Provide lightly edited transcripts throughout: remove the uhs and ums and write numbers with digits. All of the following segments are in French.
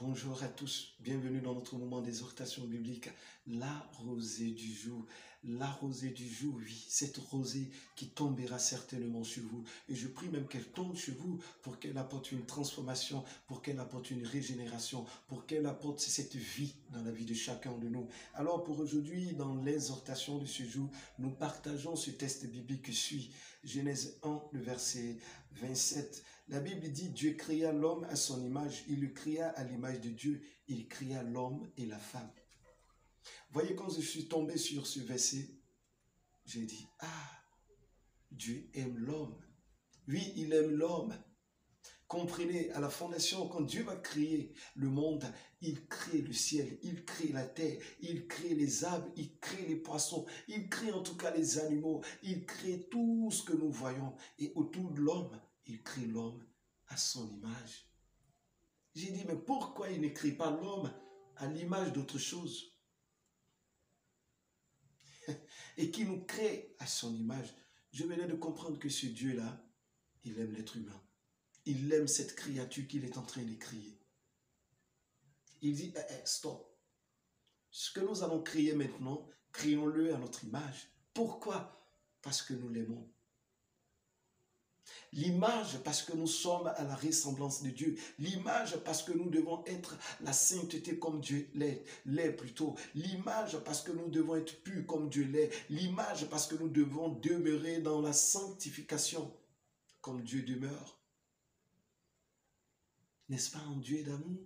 Bonjour à tous, bienvenue dans notre moment d'exhortation biblique, la rosée du jour. La rosée du jour, oui, cette rosée qui tombera certainement sur vous. Et je prie même qu'elle tombe sur vous pour qu'elle apporte une transformation, pour qu'elle apporte une régénération, pour qu'elle apporte cette vie dans la vie de chacun de nous. Alors pour aujourd'hui, dans l'exhortation de ce jour, nous partageons ce texte biblique qui suit. Genèse 1, le verset 27. La Bible dit, Dieu créa l'homme à son image, il le créa à l'image de Dieu, il créa l'homme et la femme. Voyez, quand je suis tombé sur ce verset, j'ai dit, Dieu aime l'homme. Oui, il aime l'homme. Comprenez, à la fondation, quand Dieu va créer le monde, il crée le ciel, il crée la terre, il crée les arbres, il crée les poissons, il crée en tout cas les animaux, il crée tout ce que nous voyons. Et autour de l'homme, il crée l'homme à son image. J'ai dit, mais pourquoi il ne crée pas l'homme à l'image d'autre chose? Et qui nous crée à son image. Je venais de comprendre que ce Dieu-là, il aime l'être humain. Il aime cette créature qu'il est en train de créer. Il dit, stop. Ce que nous allons créer maintenant, créons-le à notre image. Pourquoi? Parce que nous l'aimons. L'image parce que nous sommes à la ressemblance de Dieu. L'image parce que nous devons être la sainteté comme Dieu l'est plutôt. L'image parce que nous devons être purs comme Dieu l'est. L'image parce que nous devons demeurer dans la sanctification comme Dieu demeure. N'est-ce pas un Dieu d'amour?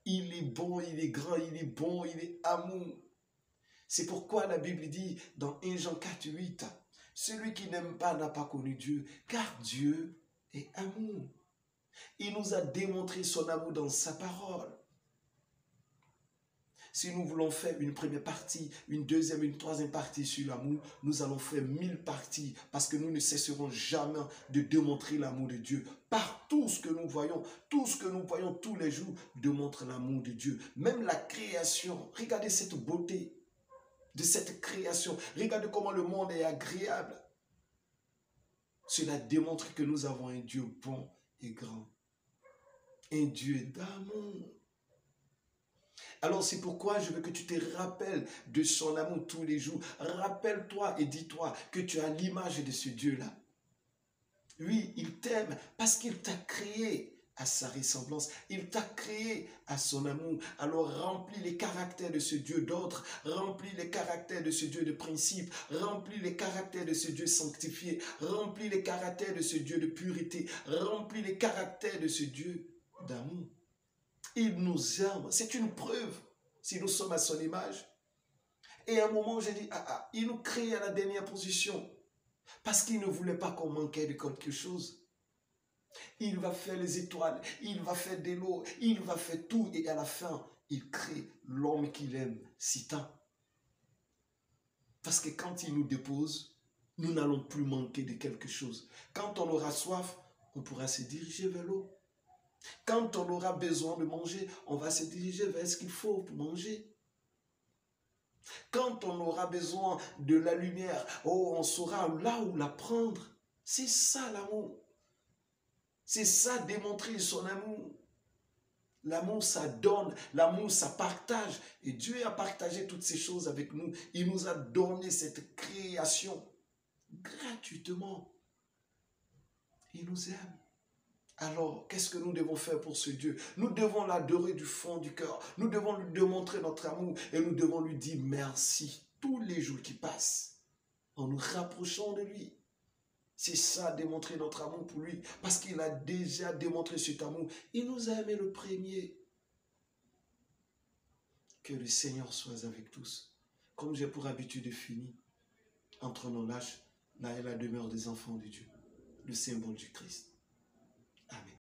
Il est bon, il est grand, il est bon, il est amour. C'est pourquoi la Bible dit dans 1 Jean 4, 8, celui qui n'aime pas n'a pas connu Dieu, car Dieu est amour. Il nous a démontré son amour dans sa parole. Si nous voulons faire une première partie, une deuxième, une troisième partie sur l'amour, nous allons faire 1000 parties parce que nous ne cesserons jamais de démontrer l'amour de Dieu. Par tout ce que nous voyons tous les jours démontre l'amour de Dieu. Même la création, regardez cette beauté de cette création. Regardez comment le monde est agréable. Cela démontre que nous avons un Dieu bon et grand. Un Dieu d'amour. Alors c'est pourquoi je veux que tu te rappelles de son amour tous les jours. Rappelle-toi et dis-toi que tu as l'image de ce Dieu-là. Oui, il t'aime parce qu'il t'a créé à sa ressemblance. Il t'a créé à son amour. Alors remplis les caractères de ce Dieu d'ordre, remplis les caractères de ce Dieu de principe, remplis les caractères de ce Dieu sanctifié, remplis les caractères de ce Dieu de pureté, remplis les caractères de ce Dieu d'amour. Il nous aime. C'est une preuve si nous sommes à son image. Et à un moment, j'ai dit, il nous crée à la dernière position. Parce qu'il ne voulait pas qu'on manquait de quelque chose. Il va faire les étoiles, il va faire de l'eau, il va faire tout. Et à la fin, il crée l'homme qu'il aime si tant. Parce que quand il nous dépose, nous n'allons plus manquer de quelque chose. Quand on aura soif, on pourra se diriger vers l'eau. Quand on aura besoin de manger, on va se diriger vers ce qu'il faut pour manger. Quand on aura besoin de la lumière, on saura là où la prendre. C'est ça l'amour. C'est ça démontrer son amour. L'amour, ça donne. L'amour, ça partage. Et Dieu a partagé toutes ces choses avec nous. Il nous a donné cette création gratuitement. Il nous aime. Alors, qu'est-ce que nous devons faire pour ce Dieu? Nous devons l'adorer du fond du cœur. Nous devons lui démontrer notre amour et nous devons lui dire merci tous les jours qui passent en nous rapprochant de lui. C'est ça, démontrer notre amour pour lui parce qu'il a déjà démontré cet amour. Il nous a aimé le premier. Que le Seigneur soit avec tous. Comme j'ai pour habitude de finir, entrons là est la demeure des enfants de Dieu, le symbole du Christ. Amen.